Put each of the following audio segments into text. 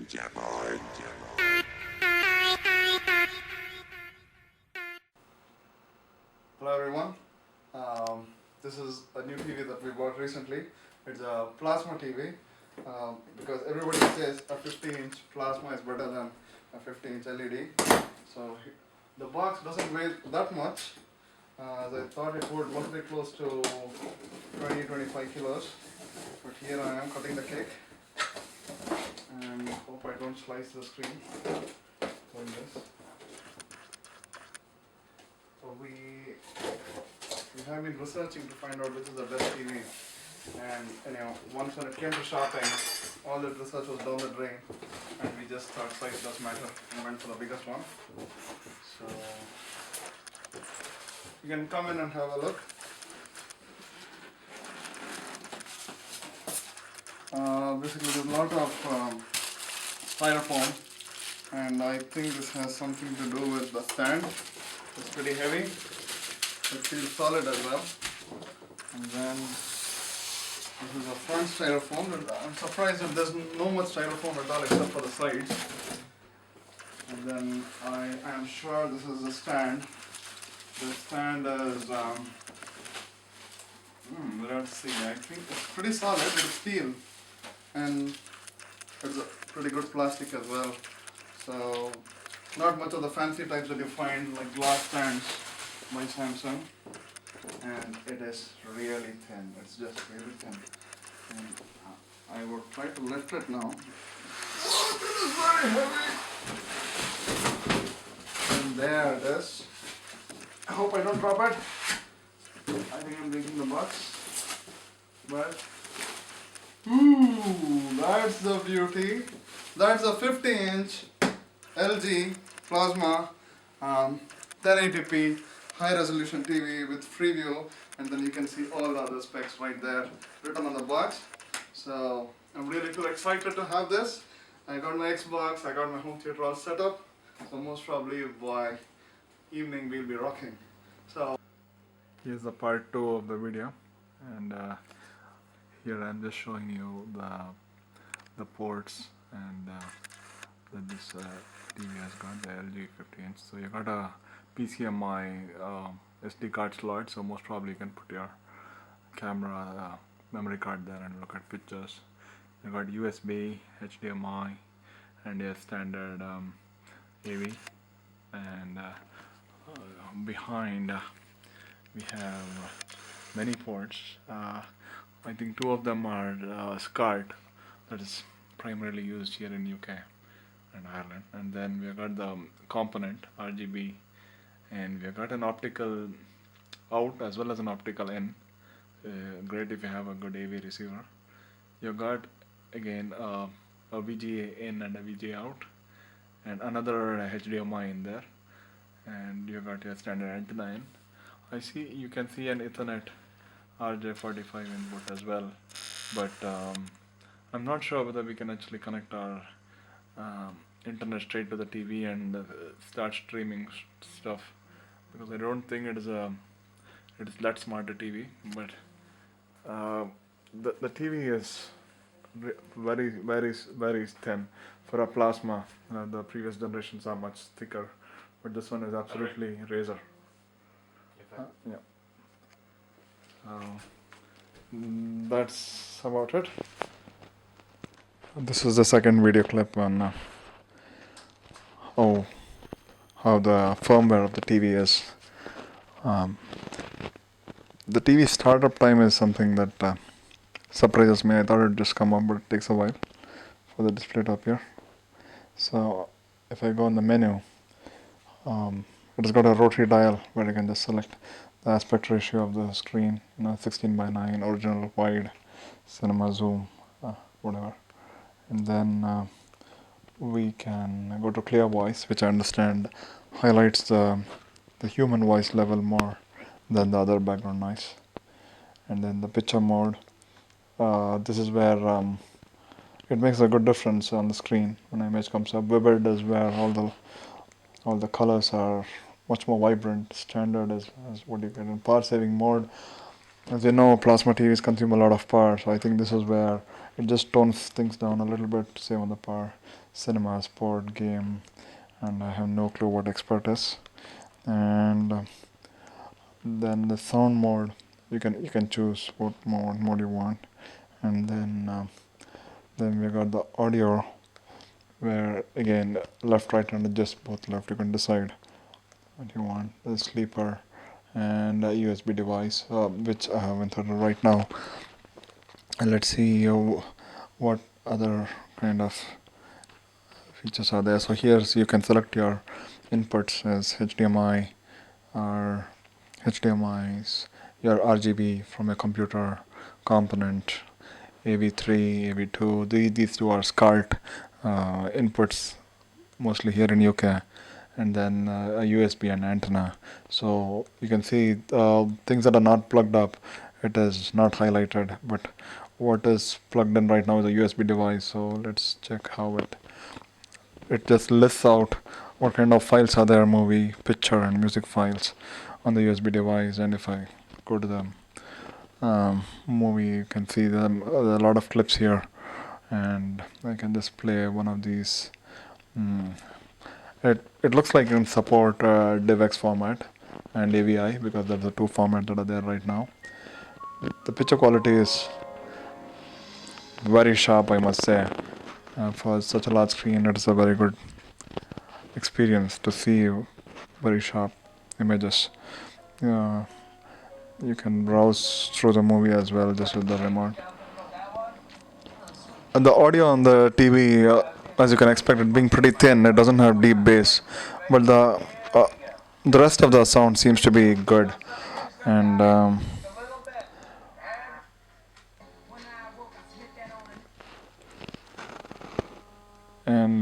Hello everyone, this is a new TV that we bought recently. It's a plasma TV because everybody says a 50-inch plasma is better than a 50-inch LED. So the box doesn't weigh that much as I thought it would, mostly close to 20-25 kilos. But here I am cutting the cake and hope I don't slice the screen like this. So we have been researching to find out which is the best TV, and once when it came to shopping, all that research was down the drain, and we just thought size does matter and went for the biggest one. So you can come in and have a look. Basically there's a lot of styrofoam, and I think this has something to do with the stand. It's pretty heavy. It feels solid as well. And then this is a front styrofoam. I'm surprised that there's no much styrofoam at all except for the sides. And then I am sure this is the stand. The stand is let's see, I think it's pretty solid. It's steel and it's a pretty good plastic as well. So not much of the fancy types that you find like glass stands by Samsung, and it is really thin. It's just really thin. And I will try to lift it now. Oh, this is very heavy. And there it is. I hope I don't drop it. I think I'm breaking the box. But that's the beauty. That's a 50-inch LG plasma 1080p high resolution TV with Freeview, and then you can see all the other specs right there written on the box. So I'm really too excited to have this. I got my Xbox, I got my home theater all set up, so most probably by evening we'll be rocking. So here's the part 2 of the video, and here I'm just showing you the ports and that this TV has got the LG 50-inch. So you got a PCMI SD card slot, so most probably you can put your camera memory card there and look at pictures. You got USB, HDMI, and a standard AV, and behind we have many ports. I think 2 of them are SCART, that is primarily used here in UK and Ireland, and then we have got the component RGB, and we have got an optical out as well as an optical in. Great if you have a good AV receiver. You got again a VGA in and a VGA out, and another HDMI in there, and you got your standard antenna in. You can see an Ethernet RJ45 input as well, but I'm not sure whether we can actually connect our internet straight to the TV and start streaming stuff, because I don't think it is that smart a TV. But the TV is very, very, very thin for a plasma. The previous generations are much thicker, but this one is absolutely razor. Yeah. That's about it. This is the second video clip on how the firmware of the TV is. The TV startup time is something that surprises me. I thought it would just come up, but it takes a while for the display to appear. So if I go in the menu, it's got a rotary dial where you can just select the aspect ratio of the screen, 16:9, original, wide, cinema, zoom, whatever. And then we can go to clear voice, which I understand highlights the human voice level more than the other background noise. And then the picture mode, this is where it makes a good difference on the screen when an image comes up. Vivid is where all the colors are much more vibrant. Standard is what you get in power saving mode. As you know, plasma TVs consume a lot of power, so I think this is where it just tones things down a little bit. Same on the power, cinema, sport, game, and I have no clue what expert is. And then the sound mode, you can choose what mode you want. And then we got the audio, where again left, right, and just both left. You can decide what you want. The sleeper and a USB device, which I have inserted right now. And let's see what other kind of features are there. So here you can select your inputs as HDMI or HDMI's, your RGB from a computer component, AV3, AV2. These two are SCART inputs, mostly here in UK, and then a USB and antenna. So you can see things that are not plugged up, it is not highlighted, but what is plugged in right now is a USB device. So let's check how it just lists out what kind of files are there, movie, picture, and music files on the USB device. And if I go to the movie, you can see there are a lot of clips here, and I can just play one of these. It looks like it can support DivX format and AVI, because that's the two formats that are there right now. The picture quality is very sharp, I must say. For such a large screen, it is a very good experience to see very sharp images. You can browse through the movie as well just with the remote. And the audio on the TV, as you can expect, it being pretty thin, it doesn't have deep bass, but the rest of the sound seems to be good. And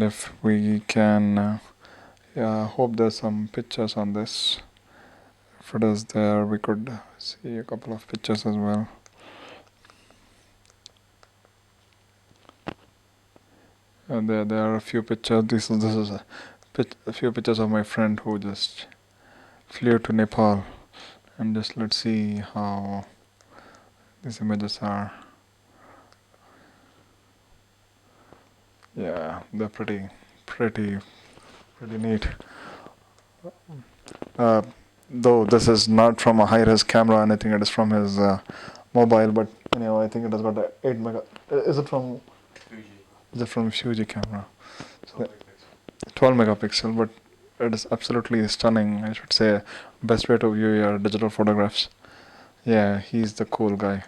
if we can, hope there's some pictures on this. If it is there, we could see a couple of pictures as well. And there are a few pictures. This is a few pictures of my friend who just flew to Nepal. And just let's see how these images are. Yeah, they're pretty neat. Though this is not from a high-res camera or anything, it is from his mobile. But anyway, I think it has got a 8 mega. Is it from? Fuji. Is it from Fuji camera? So 12 megapixel, but it is absolutely stunning. I should say, best way to view your digital photographs. Yeah, he's the cool guy.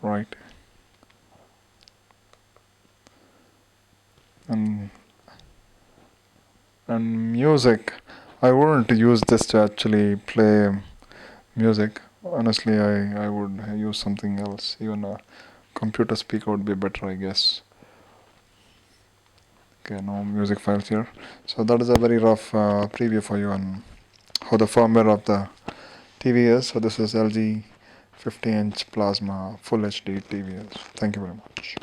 Right. And music, I wouldn't use this to actually play music. Honestly, I would use something else. Even a computer speaker would be better, I guess. Okay, no music files here. So that is a very rough preview for you on how the firmware of the TV is. So this is LG 50-inch plasma full HD TV. Thank you very much.